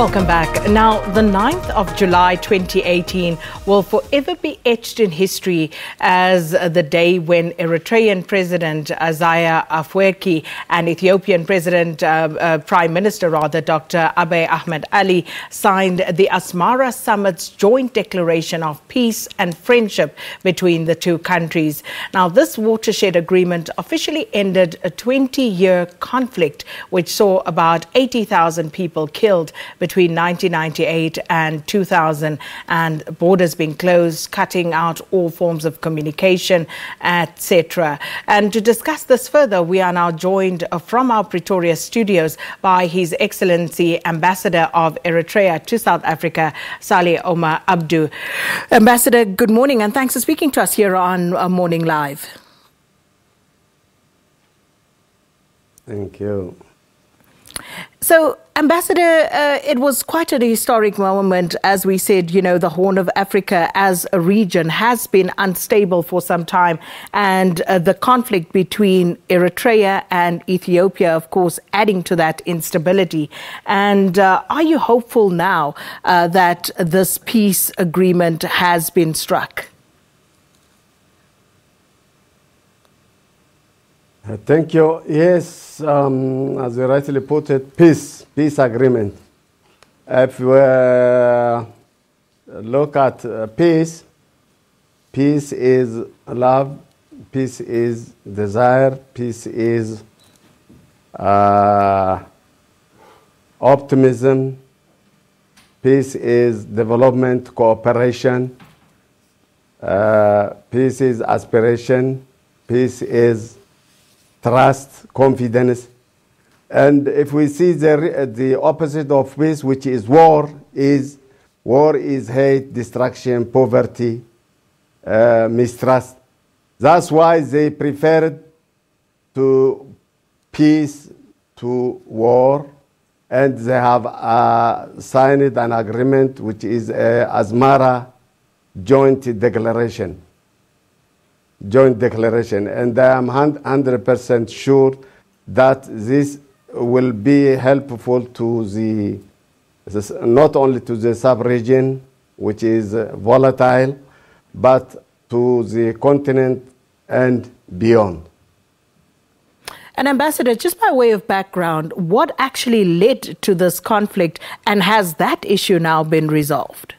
Welcome back. Now, the 9th of July 2018 will forever be etched in history as the day when Eritrean President Isaias Afwerki and Ethiopian Prime Minister Dr. AbiyAhmed Ali signed the Asmara Summit's joint declaration of peace and friendship between the two countries. Now, this watershed agreement officially ended a 20-year conflict which saw about 80,000 people killed between 1998 and 2000, and borders being closed, cutting out all forms of communication, etc. And to discuss this further, we are now joined from our Pretoria studios by His Excellency Ambassador of Eritrea to South Africa, Salih Omar Abdu. Ambassador, good morning, and thanks for speaking to us here on Morning Live. Thank you. So, Ambassador, it was quite a historic moment. As we said, you know, the Horn of Africa as a region has been unstable for some time. And the conflict between Eritrea and Ethiopia, of course, adding to that instability. And are you hopeful now that this peace agreement has been struck? Thank you. Yes, as you rightly put it, peace agreement. If we look at peace is love, peace is desire, peace is optimism, peace is development, cooperation, peace is aspiration, peace is trust, confidence. And if we see the opposite of peace, which is war is hate, destruction, poverty, mistrust. That's why they preferred to peace to war, and they have signed an agreement which is Asmara joint declaration. And I am 100% sure that this will be helpful to not only to the sub-region, which is volatile, but to the continent and beyond. And Ambassador, just by way of background, what actually led to this conflict, and has that issue now been resolved?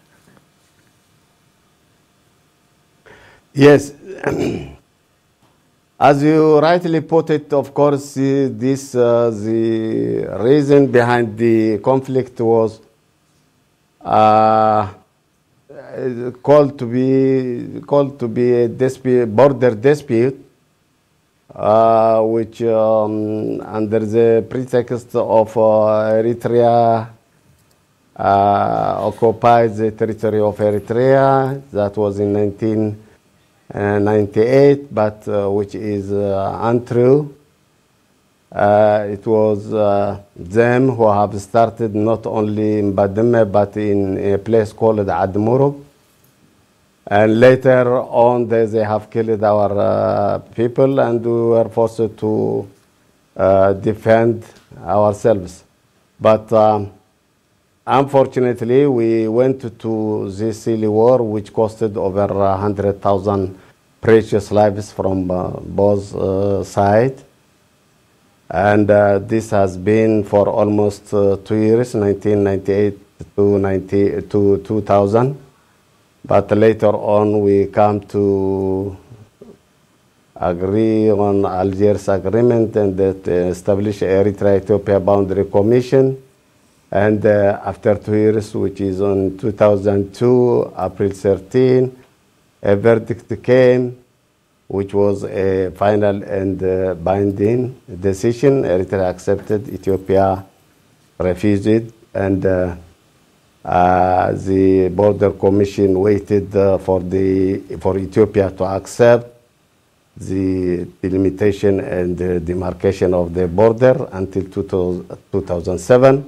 Yes. As you rightly put it, of course, the reason behind the conflict was called to be a border dispute, which under the pretext of Eritrea occupied the territory of Eritrea. That was in 1998, but which is untrue. It was them who have started not only in Bademe, but in a place called Admurug. And later on, they have killed our people, and we were forced to defend ourselves. But unfortunately, we went to this silly war, which costed over 100,000 precious lives from both sides. And this has been for almost 2 years, 1998 to 2000. But later on, we come to agree on Algiers agreement and that establish Eritrea-Ethiopia Boundary Commission. And after 2 years, which is on 2002, April 13, a verdict came, which was a final and binding decision. Eritrea accepted, Ethiopia refused it, and the border commission waited for Ethiopia to accept the delimitation and demarcation of the border until 2007.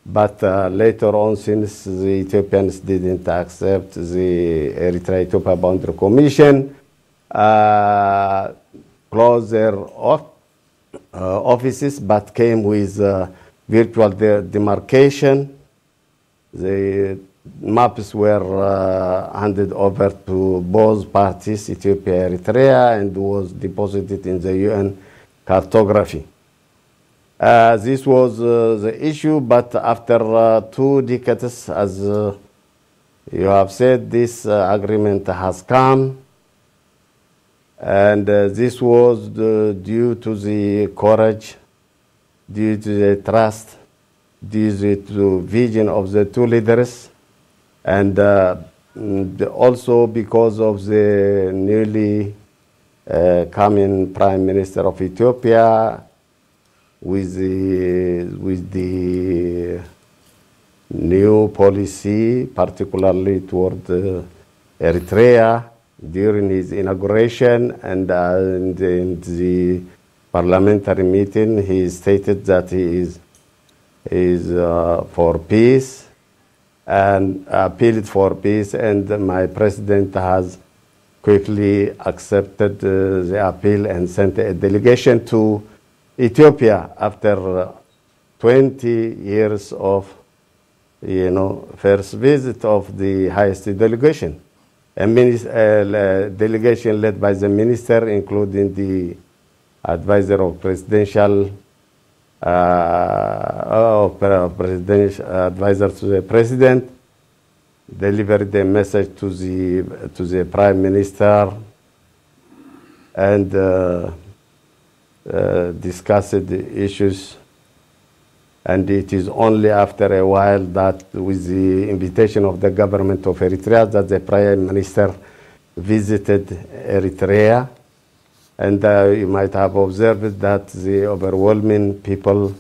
But later on, since the Ethiopians didn't accept the Eritrea-Ethiopia Boundary Commission, closed their offices, but came with virtual demarcation The maps were handed over to both parties, Ethiopia and Eritrea, and was deposited in the UN cartography. This was the issue, but after 2 decades, as you have said, this agreement has come, and this was due to the courage, due to the trust, due to the vision of the 2 leaders, and also because of the newly coming Prime Minister of Ethiopia, with the new policy, particularly toward Eritrea, during his inauguration and in the parliamentary meeting, he stated that he is for peace and appealed for peace, and my president has quickly accepted the appeal and sent a delegation to Ethiopia after 20 years of, first visit of the highest delegation. A delegation led by the minister, including the advisor of presidential, advisor to the president, delivered a message to the prime minister, and discussed the issues. And it is only after a while that, with the invitation of the government of Eritrea, that the Prime Minister visited Eritrea. And you might have observed that the overwhelming people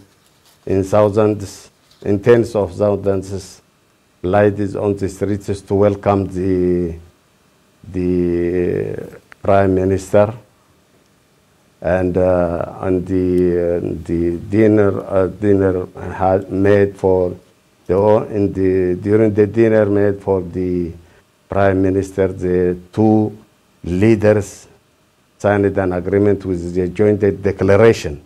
in thousands, in tens of thousands, lied on the streets to welcome the Prime Minister. And the dinner had made for during the dinner made for the Prime Minister, the 2 leaders signed an agreement with the joint declaration.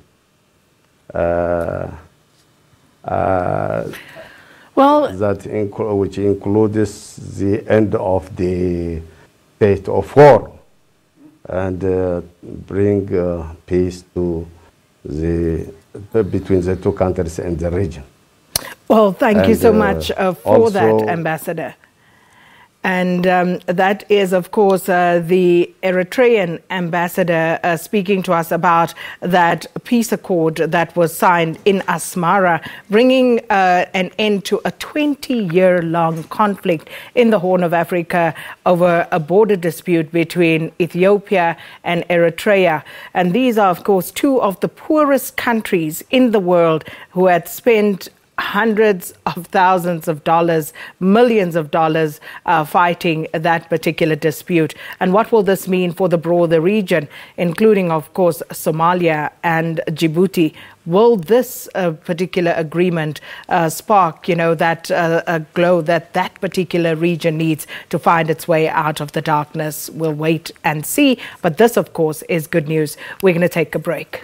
Which includes the end of the state of war, and bring peace to between the 2 countries and the region. Well, thank you so much for that, Ambassador. And that is, of course, the Eritrean ambassador speaking to us about that peace accord that was signed in Asmara, bringing an end to a 20-year-long conflict in the Horn of Africa over a border dispute between Ethiopia and Eritrea. And these are, of course, 2 of the poorest countries in the world who had spent hundreds of thousands of dollars, millions of dollars fighting that particular dispute. And what will this mean for the broader region, including, of course, Somalia and Djibouti? Will this particular agreement spark, that glow that particular region needs to find its way out of the darkness? We'll wait and see. But this, of course, is good news. We're going to take a break.